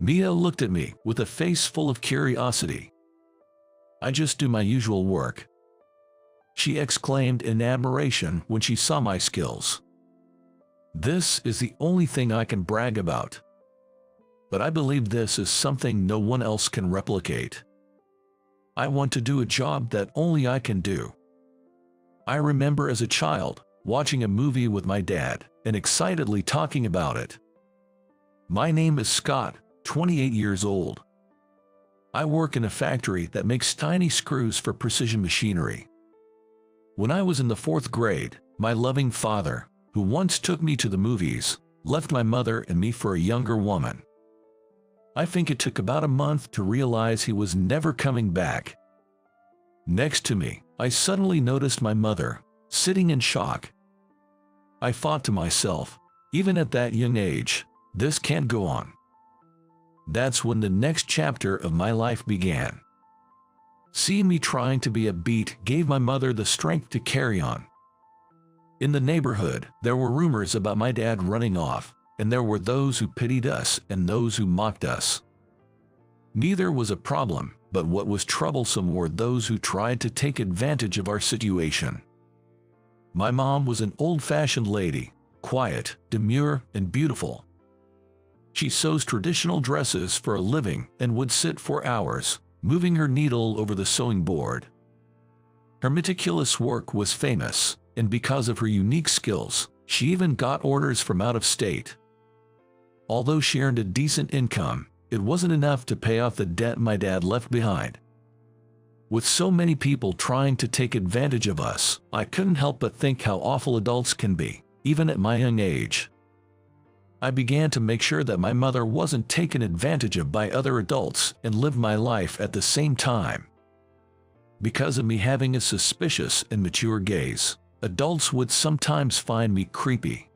Mia looked at me with a face full of curiosity. "I just do my usual work," she exclaimed in admiration when she saw my skills. "This is the only thing I can brag about. But I believe this is something no one else can replicate. I want to do a job that only I can do." I remember as a child watching a movie with my dad and excitedly talking about it. "My name is Scott, 28 years old. I work in a factory that makes tiny screws for precision machinery. When I was in the 4th grade, my loving father, who once took me to the movies, left my mother and me for a younger woman. I think it took about a month to realize he was never coming back. Next to me, I suddenly noticed my mother, sitting in shock. I thought to myself, even at that young age, this can't go on. That's when the next chapter of my life began. Seeing me trying to be a beat gave my mother the strength to carry on. In the neighborhood, there were rumors about my dad running off, and there were those who pitied us and those who mocked us. Neither was a problem, but what was troublesome were those who tried to take advantage of our situation. My mom was an old-fashioned lady, quiet, demure, and beautiful. She sews traditional dresses for a living and would sit for hours, moving her needle over the sewing board. Her meticulous work was famous, and because of her unique skills, she even got orders from out of state. Although she earned a decent income, it wasn't enough to pay off the debt my dad left behind. With so many people trying to take advantage of us, I couldn't help but think how awful adults can be, even at my young age. I began to make sure that my mother wasn't taken advantage of by other adults and lived my life at the same time. Because of me having a suspicious and mature gaze, adults would sometimes find me creepy.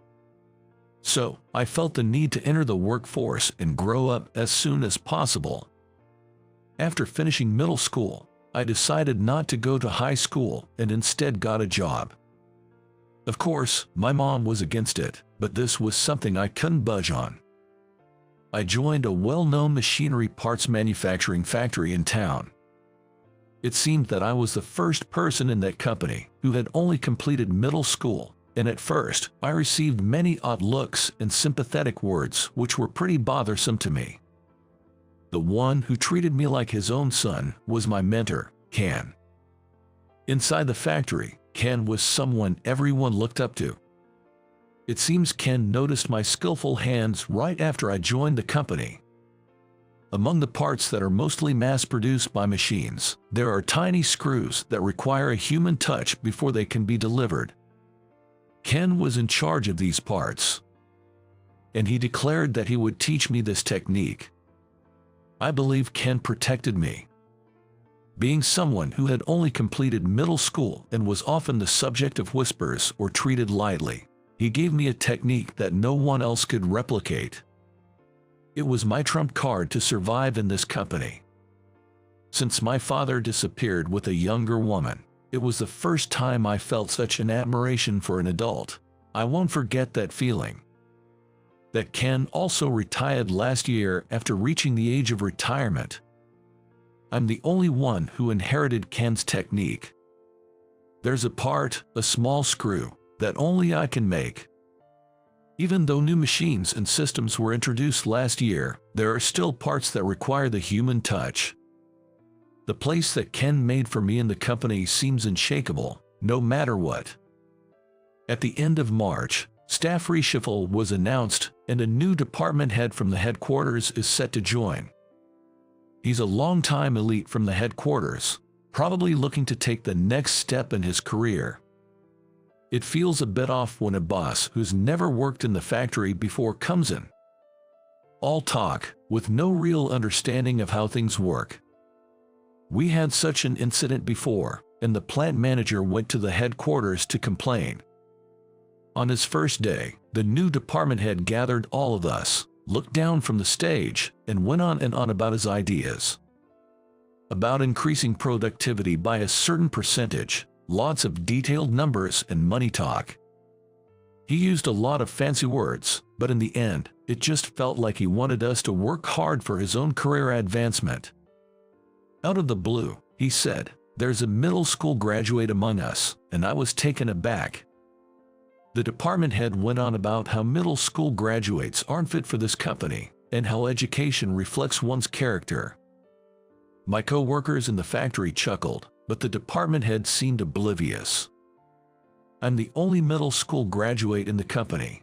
So, I felt the need to enter the workforce and grow up as soon as possible. After finishing middle school, I decided not to go to high school and instead got a job. Of course, my mom was against it, but this was something I couldn't budge on. I joined a well-known machinery parts manufacturing factory in town. It seemed that I was the first person in that company who had only completed middle school, and at first, I received many odd looks and sympathetic words which were pretty bothersome to me. The one who treated me like his own son was my mentor, Ken. Inside the factory, Ken was someone everyone looked up to. It seems Ken noticed my skillful hands right after I joined the company. Among the parts that are mostly mass-produced by machines, there are tiny screws that require a human touch before they can be delivered. Ken was in charge of these parts, and he declared that he would teach me this technique. I believe Ken protected me. Being someone who had only completed middle school and was often the subject of whispers or treated lightly, he gave me a technique that no one else could replicate. It was my trump card to survive in this company. Since my father disappeared with a younger woman, it was the first time I felt such an admiration for an adult. I won't forget that feeling. That Ken also retired last year after reaching the age of retirement. I'm the only one who inherited Ken's technique. There's a part, a small screw, that only I can make. Even though new machines and systems were introduced last year, there are still parts that require the human touch. The place that Ken made for me in the company seems unshakable, no matter what. At the end of March, staff reshuffle was announced and a new department head from the headquarters is set to join. He's a longtime elite from the headquarters, probably looking to take the next step in his career. It feels a bit off when a boss who's never worked in the factory before comes in. All talk, with no real understanding of how things work. We had such an incident before, and the plant manager went to the headquarters to complain. On his first day, the new department head gathered all of us, looked down from the stage, and went on and on about his ideas. About increasing productivity by a certain percentage, lots of detailed numbers and money talk. He used a lot of fancy words, but in the end, It just felt like he wanted us to work hard for his own career advancement. Out of the blue, he said, "There's a middle school graduate among us," and I was taken aback. The department head went on about how middle school graduates aren't fit for this company, and how education reflects one's character. My co-workers in the factory chuckled, but the department head seemed oblivious. I'm the only middle school graduate in the company.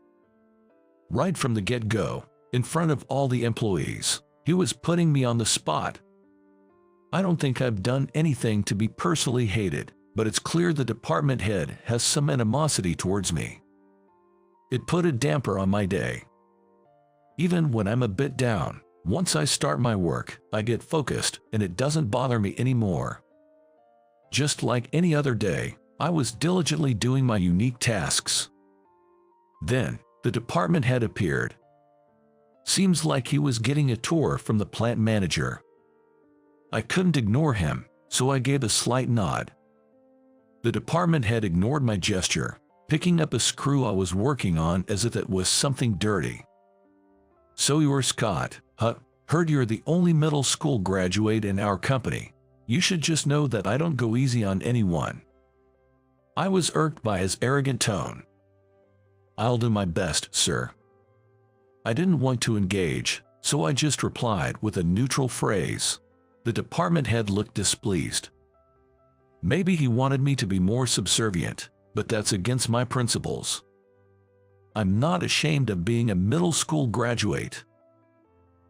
Right from the get-go, in front of all the employees, he was putting me on the spot. I don't think I've done anything to be personally hated, but it's clear the department head has some animosity towards me. It put a damper on my day. Even when I'm a bit down, once I start my work, I get focused and it doesn't bother me anymore. Just like any other day, I was diligently doing my unique tasks. Then, the department head appeared. Seems like he was getting a tour from the plant manager. I couldn't ignore him, so I gave a slight nod. The department head ignored my gesture, picking up a screw I was working on as if it was something dirty. "So you're Scott, huh? Heard you're the only middle school graduate in our company. You should just know that I don't go easy on anyone." I was irked by his arrogant tone. "I'll do my best, sir." I didn't want to engage, so I just replied with a neutral phrase. The department head looked displeased. Maybe he wanted me to be more subservient, but that's against my principles. I'm not ashamed of being a middle school graduate.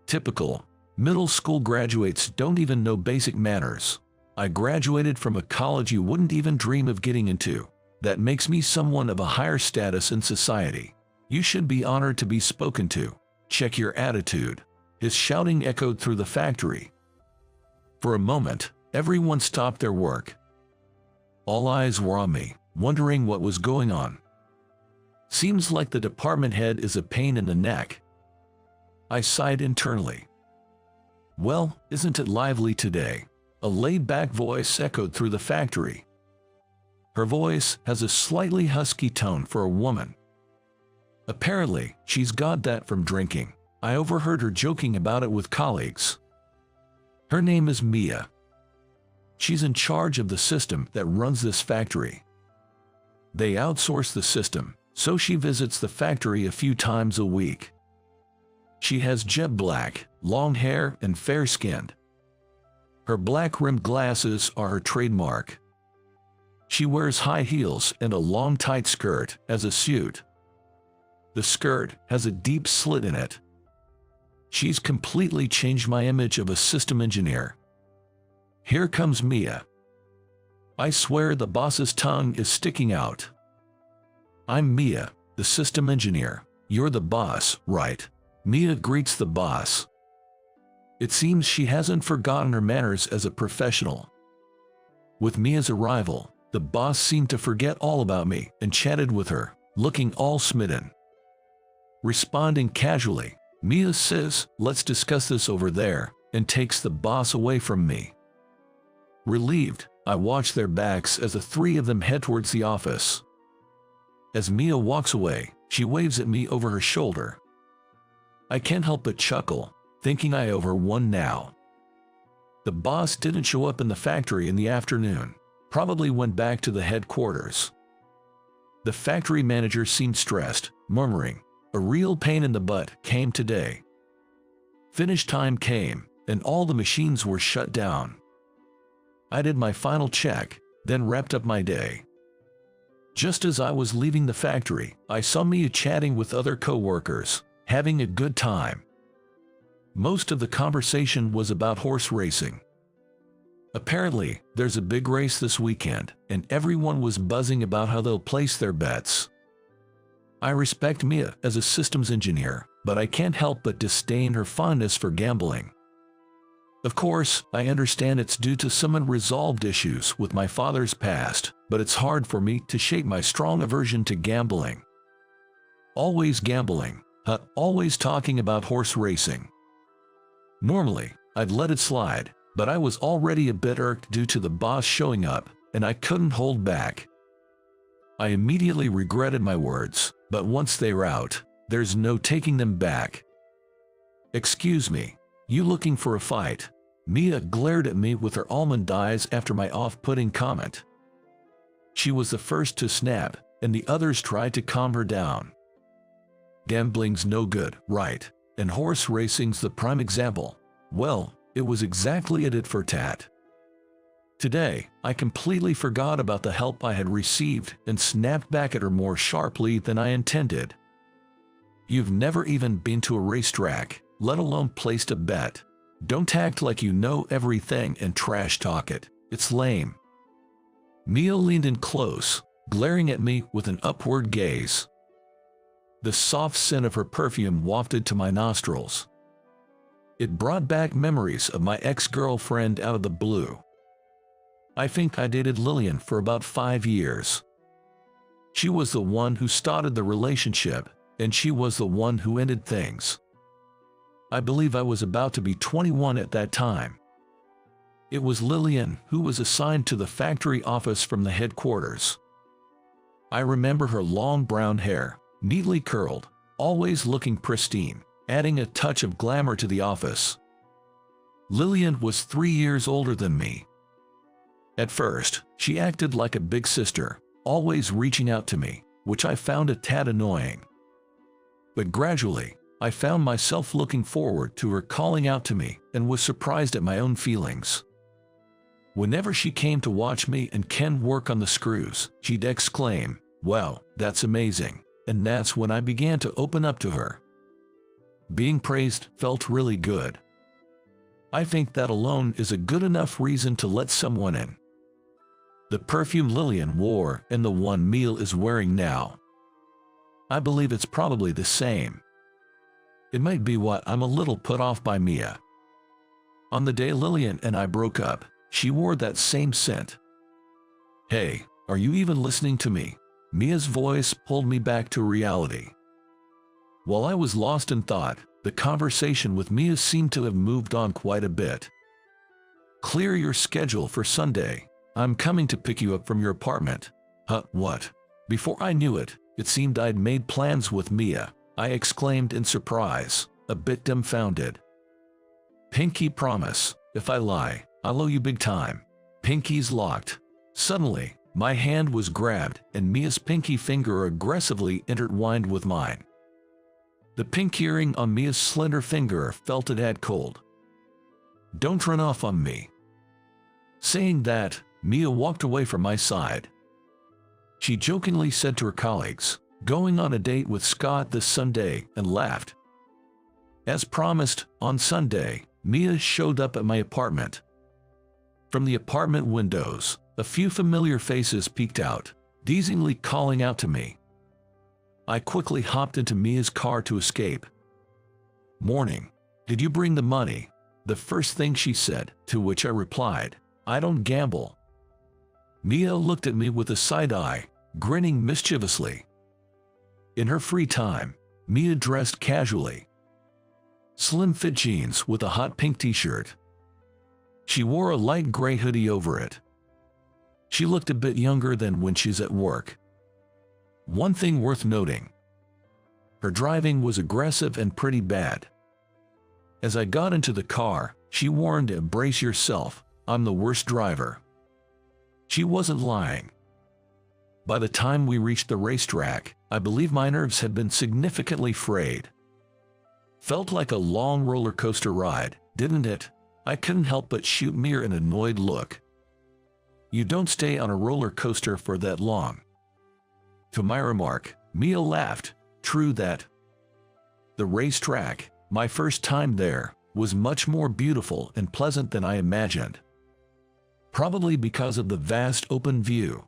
Typical. Middle school graduates don't even know basic manners. I graduated from a college you wouldn't even dream of getting into. That makes me someone of a higher status in society. You should be honored to be spoken to. Check your attitude. His shouting echoed through the factory. For a moment, everyone stopped their work. All eyes were on me, wondering what was going on. Seems like the department head is a pain in the neck. I sighed internally. Well, isn't it lively today? A laid-back voice echoed through the factory. Her voice has a slightly husky tone for a woman. Apparently, she's got that from drinking. I overheard her joking about it with colleagues. Her name is Mia. She's in charge of the system that runs this factory. They outsource the system, so she visits the factory a few times a week. She has jet black, long hair, and fair-skinned. Her black-rimmed glasses are her trademark. She wears high heels and a long tight skirt as a suit. The skirt has a deep slit in it. She's completely changed my image of a system engineer. Here comes Mia. I swear the boss's tongue is sticking out. I'm Mia, the system engineer. You're the boss, right? Mia greets the boss. It seems she hasn't forgotten her manners as a professional. With Mia's arrival, the boss seemed to forget all about me and chatted with her, looking all smitten. Responding casually, Mia says, "Let's discuss this over there," and takes the boss away from me. Relieved, I watch their backs as the three of them head towards the office. As Mia walks away, she waves at me over her shoulder. I can't help but chuckle, thinking I owe her one now. The boss didn't show up in the factory in the afternoon, probably went back to the headquarters. The factory manager seemed stressed, murmuring, "A real pain in the butt came today." Finish time came, and all the machines were shut down. I did my final check, then wrapped up my day. Just as I was leaving the factory, I saw Mia chatting with other co-workers, having a good time. Most of the conversation was about horse racing. Apparently, there's a big race this weekend, and everyone was buzzing about how they'll place their bets. I respect Mia as a systems engineer, but I can't help but disdain her fondness for gambling. Of course, I understand it's due to some unresolved issues with my father's past, but it's hard for me to shake my strong aversion to gambling. Always gambling, always talking about horse racing. Normally, I'd let it slide, but I was already a bit irked due to the boss showing up, and I couldn't hold back. I immediately regretted my words, but once they were out, there's no taking them back. "Excuse me, you looking for a fight?" Mia glared at me with her almond eyes after my off-putting comment. She was the first to snap, and the others tried to calm her down. "Gambling's no good, right? And horse racing's the prime example." Well, it was exactly a tit for tat. Today, I completely forgot about the help I had received and snapped back at her more sharply than I intended. "You've never even been to a racetrack, let alone placed a bet. Don't act like you know everything and trash talk it. It's lame." Mia leaned in close, glaring at me with an upward gaze. The soft scent of her perfume wafted to my nostrils. It brought back memories of my ex-girlfriend out of the blue. I think I dated Lillian for about 5 years. She was the one who started the relationship, and she was the one who ended things. I believe I was about to be 21 at that time. It was Lillian who was assigned to the factory office from the headquarters. I remember her long brown hair, neatly curled, always looking pristine, adding a touch of glamour to the office. Lillian was 3 years older than me. At first, she acted like a big sister, always reaching out to me, which I found a tad annoying. But gradually, I found myself looking forward to her calling out to me and was surprised at my own feelings. Whenever she came to watch me and Ken work on the screws, she'd exclaim, "Wow, that's amazing," and that's when I began to open up to her. Being praised felt really good. I think that alone is a good enough reason to let someone in. The perfume Lillian wore and the one Mia is wearing now. I believe it's probably the same. It might be what I'm a little put off by Mia. On the day Lillian and I broke up, she wore that same scent. "Hey, are you even listening to me?" Mia's voice pulled me back to reality. While I was lost in thought, the conversation with Mia seemed to have moved on quite a bit. "Clear your schedule for Sunday. I'm coming to pick you up from your apartment." "Huh, what?" Before I knew it, it seemed I'd made plans with Mia. I exclaimed in surprise, a bit dumbfounded. "Pinky promise. If I lie, I'll owe you big time." Pinky's locked. Suddenly, my hand was grabbed and Mia's pinky finger aggressively intertwined with mine. The pink earring on Mia's slender finger felt a tad cold. "Don't run off on me." Saying that, Mia walked away from my side. She jokingly said to her colleagues, "Going on a date with Scott this Sunday," and laughed. As promised, on Sunday, Mia showed up at my apartment. From the apartment windows, a few familiar faces peeked out, teasingly calling out to me. I quickly hopped into Mia's car to escape. "Morning. Did you bring the money?" The first thing she said, to which I replied, "I don't gamble." Mia looked at me with a side eye, grinning mischievously. In her free time, Mia dressed casually. Slim fit jeans with a hot pink t-shirt. She wore a light gray hoodie over it. She looked a bit younger than when she's at work. One thing worth noting: her driving was aggressive and pretty bad. As I got into the car, she warned, "Brace yourself, I'm the worst driver." She wasn't lying. By the time we reached the racetrack, I believe my nerves had been significantly frayed. Felt like a long roller coaster ride, didn't it? I couldn't help but shoot Mia an annoyed look. You don't stay on a roller coaster for that long. To my remark, Mia laughed. True that. The racetrack, my first time there, was much more beautiful and pleasant than I imagined. Probably because of the vast open view.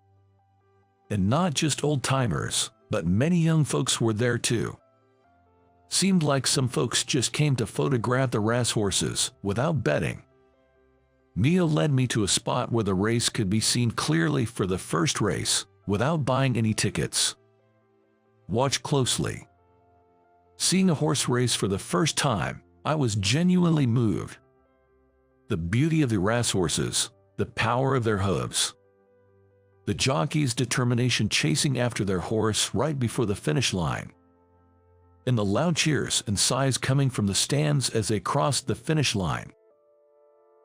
And not just old-timers, but many young folks were there too. Seemed like some folks just came to photograph the racehorses without betting. Mia led me to a spot where the race could be seen clearly for the first race, without buying any tickets. Watch closely. Seeing a horse race for the first time, I was genuinely moved. The beauty of the racehorses, the power of their hooves. The jockey's determination chasing after their horse right before the finish line. and the loud cheers and sighs coming from the stands as they crossed the finish line.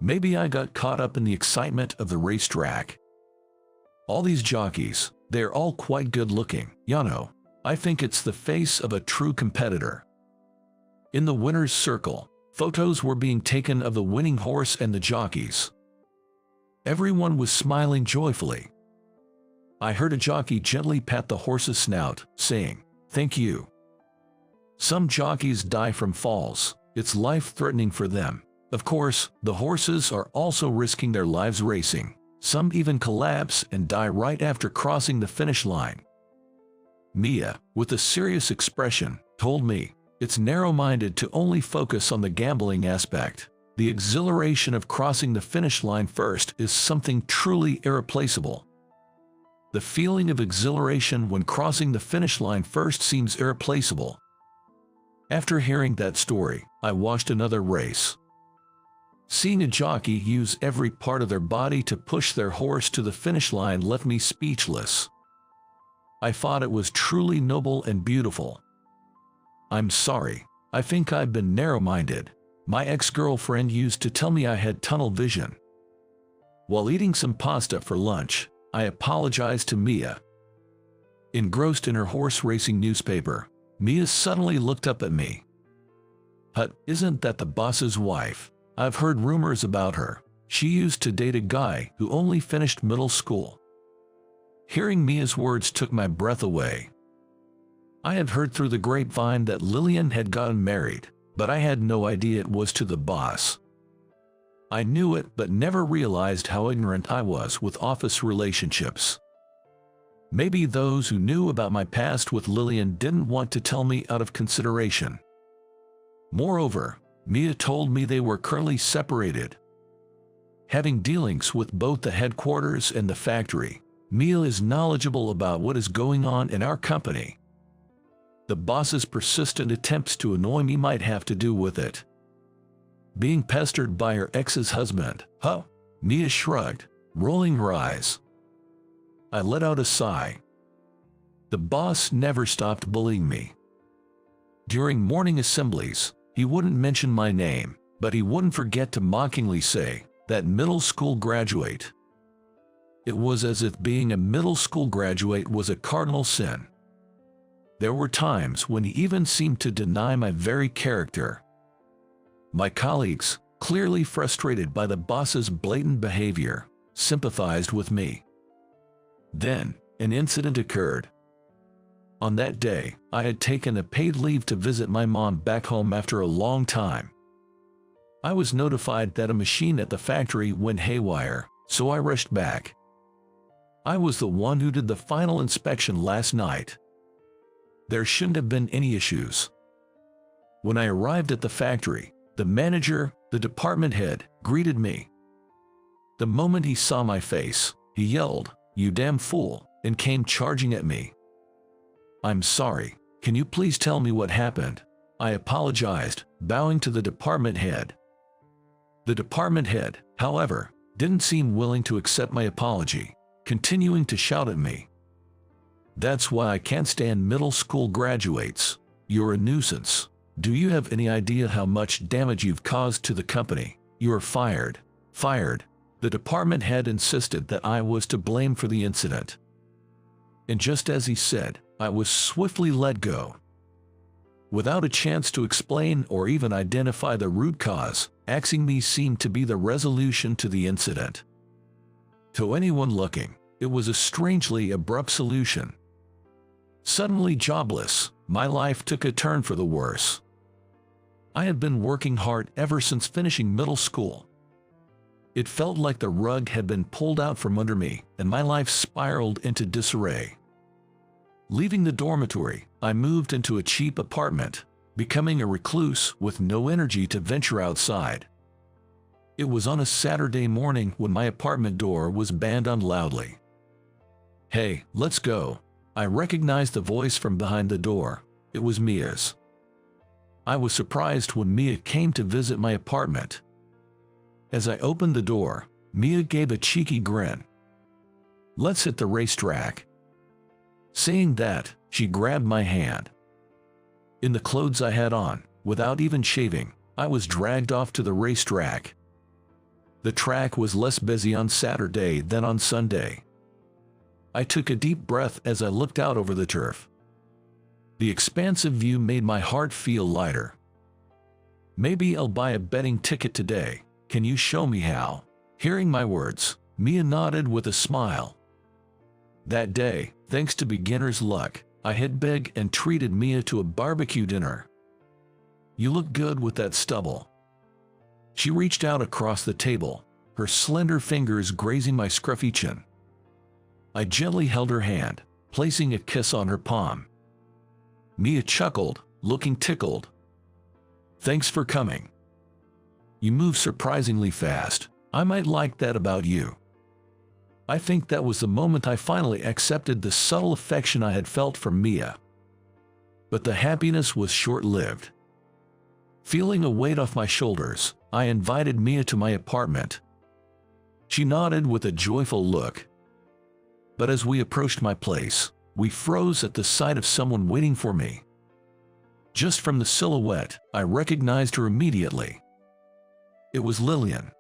Maybe I got caught up in the excitement of the racetrack. All these jockeys, they're all quite good looking, you know. I think it's the face of a true competitor. In the winner's circle, photos were being taken of the winning horse and the jockeys. Everyone was smiling joyfully. I heard a jockey gently pat the horse's snout, saying, "Thank you." Some jockeys die from falls. It's life-threatening for them. Of course, the horses are also risking their lives racing. Some even collapse and die right after crossing the finish line. Mia, with a serious expression, told me, "It's narrow-minded to only focus on the gambling aspect. The exhilaration of crossing the finish line first is something truly irreplaceable." The feeling of exhilaration when crossing the finish line first seems irreplaceable. After hearing that story, I watched another race. Seeing a jockey use every part of their body to push their horse to the finish line left me speechless. I thought it was truly noble and beautiful. I'm sorry, I think I've been narrow-minded. My ex-girlfriend used to tell me I had tunnel vision. While eating some pasta for lunch, I apologized to Mia. Engrossed in her horse racing newspaper, Mia suddenly looked up at me. "But isn't that the boss's wife? I've heard rumors about her. She used to date a guy who only finished middle school." Hearing Mia's words took my breath away. I had heard through the grapevine that Lillian had gotten married, but I had no idea it was to the boss. I knew it but never realized how ignorant I was with office relationships. Maybe those who knew about my past with Lillian didn't want to tell me out of consideration. Moreover, Mia told me they were currently separated. Having dealings with both the headquarters and the factory, Mia is knowledgeable about what is going on in our company. The boss's persistent attempts to annoy me might have to do with it. Being pestered by her ex's husband, huh? Mia shrugged, rolling her eyes. I let out a sigh. The boss never stopped bullying me. During morning assemblies, he wouldn't mention my name, but he wouldn't forget to mockingly say, "That middle school graduate." It was as if being a middle school graduate was a cardinal sin. There were times when he even seemed to deny my very character. My colleagues, clearly frustrated by the boss's blatant behavior, sympathized with me. Then, an incident occurred. On that day, I had taken a paid leave to visit my mom back home after a long time. I was notified that a machine at the factory went haywire, so I rushed back. I was the one who did the final inspection last night. There shouldn't have been any issues. When I arrived at the factory, the manager, the department head, greeted me. The moment he saw my face, he yelled, "You damn fool," and came charging at me. "I'm sorry, can you please tell me what happened?" I apologized, bowing to the department head. The department head, however, didn't seem willing to accept my apology, continuing to shout at me. "That's why I can't stand middle school graduates. You're a nuisance. Do you have any idea how much damage you've caused to the company? You're fired." Fired. The department head insisted that I was to blame for the incident. And just as he said, I was swiftly let go. Without a chance to explain or even identify the root cause, axing me seemed to be the resolution to the incident. To anyone looking, it was a strangely abrupt solution. Suddenly jobless, my life took a turn for the worse. I had been working hard ever since finishing middle school. It felt like the rug had been pulled out from under me, and my life spiraled into disarray. Leaving the dormitory, I moved into a cheap apartment, becoming a recluse with no energy to venture outside. It was on a Saturday morning when my apartment door was banged on loudly. "Hey, let's go." I recognized the voice from behind the door. It was Mia's. I was surprised when Mia came to visit my apartment. As I opened the door, Mia gave a cheeky grin. "Let's hit the racetrack." Saying that, she grabbed my hand. In the clothes I had on, without even shaving, I was dragged off to the racetrack. The track was less busy on Saturday than on Sunday. I took a deep breath as I looked out over the turf. The expansive view made my heart feel lighter. Maybe I'll buy a betting ticket today. Can you show me how? Hearing my words, Mia nodded with a smile. That day, thanks to beginner's luck, I had begged and treated Mia to a barbecue dinner. You look good with that stubble. She reached out across the table, her slender fingers grazing my scruffy chin. I gently held her hand, placing a kiss on her palm. Mia chuckled, looking tickled. Thanks for coming. You move surprisingly fast. I might like that about you. I think that was the moment I finally accepted the subtle affection I had felt from Mia. But the happiness was short-lived. Feeling a weight off my shoulders, I invited Mia to my apartment. She nodded with a joyful look. But as we approached my place, we froze at the sight of someone waiting for me. Just from the silhouette, I recognized her immediately. It was Lillian.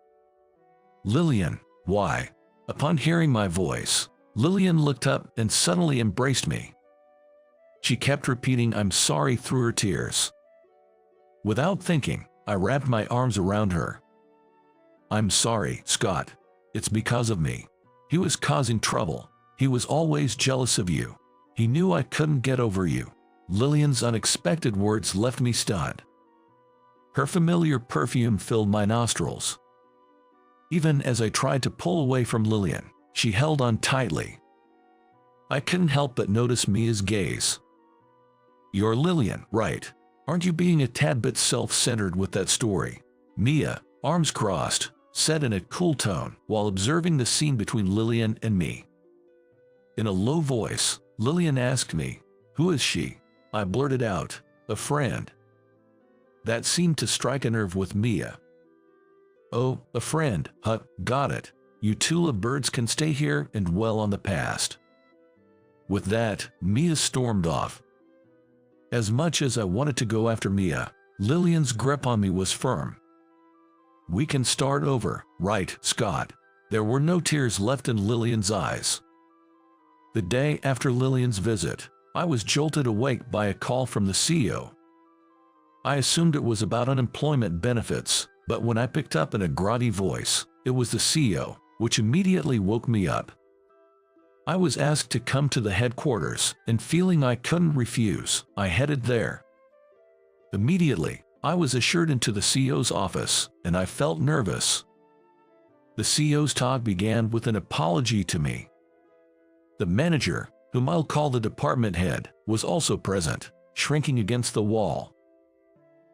Lillian, why? Upon hearing my voice, Lillian looked up and suddenly embraced me. She kept repeating "I'm sorry" through her tears. Without thinking, I wrapped my arms around her. I'm sorry, Scott. It's because of me. He was causing trouble. He was always jealous of you. He knew I couldn't get over you. Lillian's unexpected words left me stunned. Her familiar perfume filled my nostrils. Even as I tried to pull away from Lillian, she held on tightly. I couldn't help but notice Mia's gaze. You're Lillian, right? Aren't you being a tad bit self-centered with that story? Mia, arms crossed, said in a cool tone while observing the scene between Lillian and me. In a low voice, Lillian asked me, "Who is she?" I blurted out, "A friend." That seemed to strike a nerve with Mia. Oh, a friend, huh, got it. You two lovebirds can stay here and dwell on the past. With that, Mia stormed off. As much as I wanted to go after Mia, Lillian's grip on me was firm. We can start over, right, Scott? There were no tears left in Lillian's eyes. The day after Lillian's visit, I was jolted awake by a call from the CEO. I assumed it was about unemployment benefits, but when I picked up in a groggy voice, it was the CEO, which immediately woke me up. I was asked to come to the headquarters, and feeling I couldn't refuse, I headed there. Immediately, I was ushered into the CEO's office, and I felt nervous. The CEO's talk began with an apology to me. The manager, whom I'll call the department head, was also present, shrinking against the wall.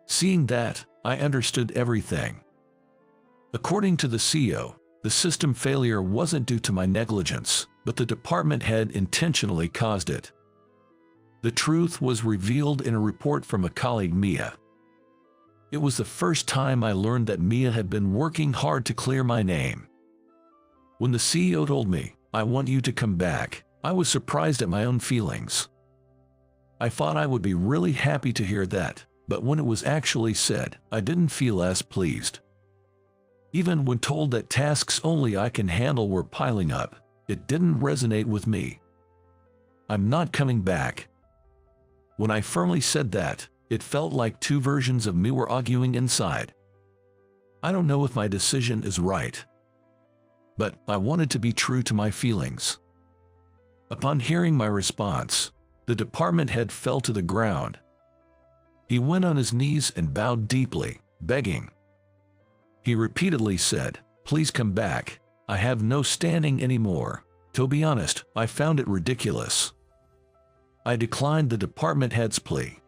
Seeing that, I understood everything. According to the CEO, the system failure wasn't due to my negligence, but the department head intentionally caused it. The truth was revealed in a report from a colleague, Mia. It was the first time I learned that Mia had been working hard to clear my name. When the CEO told me, "I want you to come back," I was surprised at my own feelings. I thought I would be really happy to hear that, but when it was actually said, I didn't feel as pleased. Even when told that tasks only I can handle were piling up, it didn't resonate with me. I'm not coming back. When I firmly said that, it felt like two versions of me were arguing inside. I don't know if my decision is right, but I wanted to be true to my feelings. Upon hearing my response, the department head fell to the ground. He went on his knees and bowed deeply, begging. He repeatedly said, "Please come back. I have no standing anymore." To be honest, I found it ridiculous. I declined the department head's plea.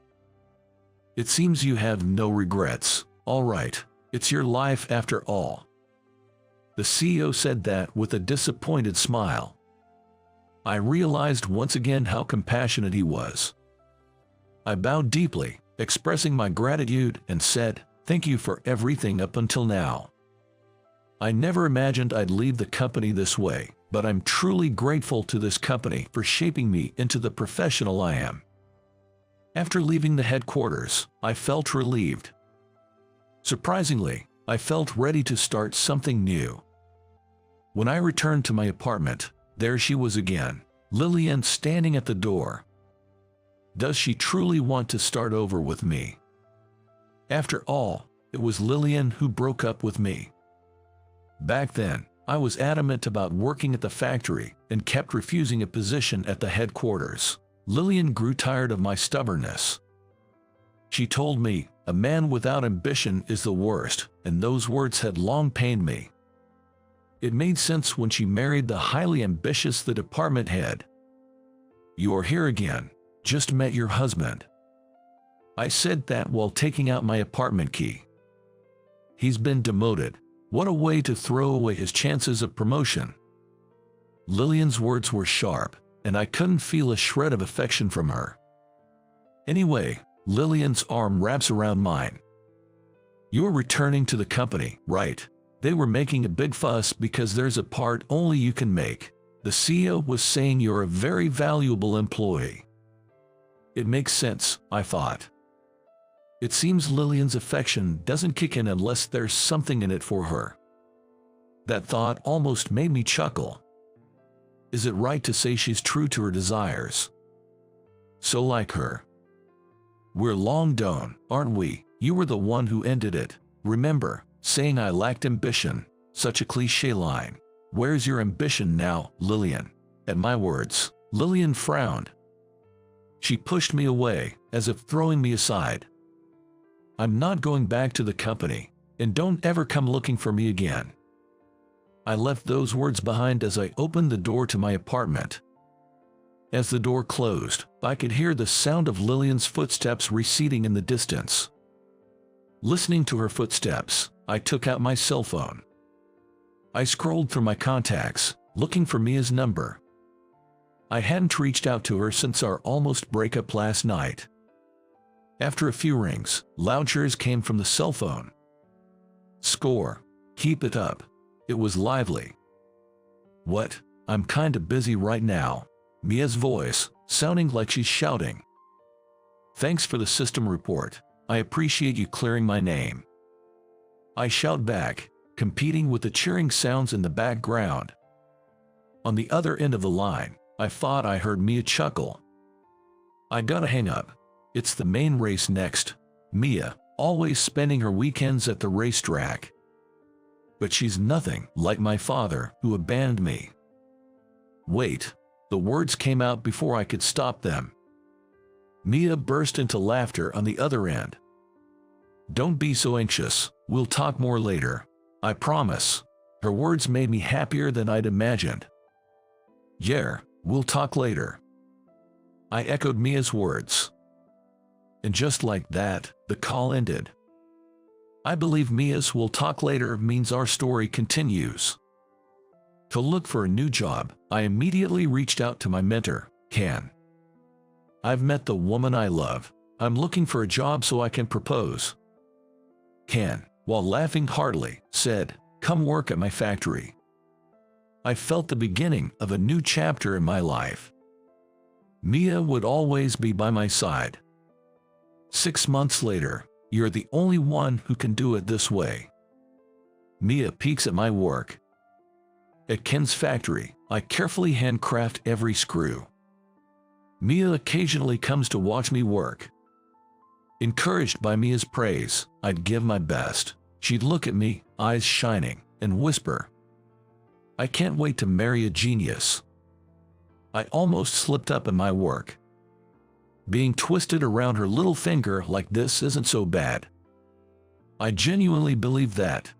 "It seems you have no regrets. All right, it's your life after all." The CEO said that with a disappointed smile. I realized once again how compassionate he was. I bowed deeply, expressing my gratitude, and said, "Thank you for everything up until now. I never imagined I'd leave the company this way, but I'm truly grateful to this company for shaping me into the professional I am." After leaving the headquarters, I felt relieved. Surprisingly, I felt ready to start something new. When I returned to my apartment, there she was again, Lillian standing at the door. Does she truly want to start over with me? After all, it was Lillian who broke up with me. Back then, I was adamant about working at the factory and kept refusing a position at the headquarters. Lillian grew tired of my stubbornness. She told me, "A man without ambition is the worst," and those words had long pained me. It made sense when she married the highly ambitious department head. "You are here again. Just met your husband." I said that while taking out my apartment key. "He's been demoted. What a way to throw away his chances of promotion." Lillian's words were sharp, and I couldn't feel a shred of affection from her. Anyway, Lillian's arm wraps around mine. "You're returning to the company, right? They were making a big fuss because there's a part only you can make. The CEO was saying you're a very valuable employee." It makes sense, I thought. It seems Lillian's affection doesn't kick in unless there's something in it for her. That thought almost made me chuckle. Is it right to say she's true to her desires? So like her. "We're long done, aren't we? You were the one who ended it. Remember, saying I lacked ambition, such a cliché line. Where's your ambition now, Lillian?" At my words, Lillian frowned. She pushed me away, as if throwing me aside. "I'm not going back to the company, and don't ever come looking for me again." I left those words behind as I opened the door to my apartment. As the door closed, I could hear the sound of Lillian's footsteps receding in the distance. Listening to her footsteps, I took out my cell phone. I scrolled through my contacts, looking for Mia's number. I hadn't reached out to her since our almost breakup last night. After a few rings, loud cheers came from the cell phone. "Score. Keep it up." It was lively. "What? I'm kinda busy right now." Mia's voice, sounding like she's shouting. "Thanks for the system report. I appreciate you clearing my name." I shout back, competing with the cheering sounds in the background. On the other end of the line, I thought I heard Mia chuckle. I gotta hang up. It's the main race next. Mia, always spending her weekends at the racetrack. But she's nothing like my father, who abandoned me. Wait, the words came out before I could stop them. Mia burst into laughter on the other end. "Don't be so anxious, we'll talk more later. I promise." Her words made me happier than I'd imagined. "Yeah, we'll talk later." I echoed Mia's words. And just like that, the call ended. I believe Mia's "we'll talk later" means our story continues. To look for a new job, I immediately reached out to my mentor, Ken. "I've met the woman I love. I'm looking for a job so I can propose." Ken, while laughing heartily, said, "Come work at my factory." I felt the beginning of a new chapter in my life. Mia would always be by my side. 6 months later, "You're the only one who can do it this way." Mia peeks at my work. At Ken's factory, I carefully handcraft every screw. Mia occasionally comes to watch me work. Encouraged by Mia's praise, I'd give my best. She'd look at me, eyes shining, and whisper, "I can't wait to marry a genius." I almost slipped up in my work. Being twisted around her little finger like this isn't so bad. I genuinely believe that,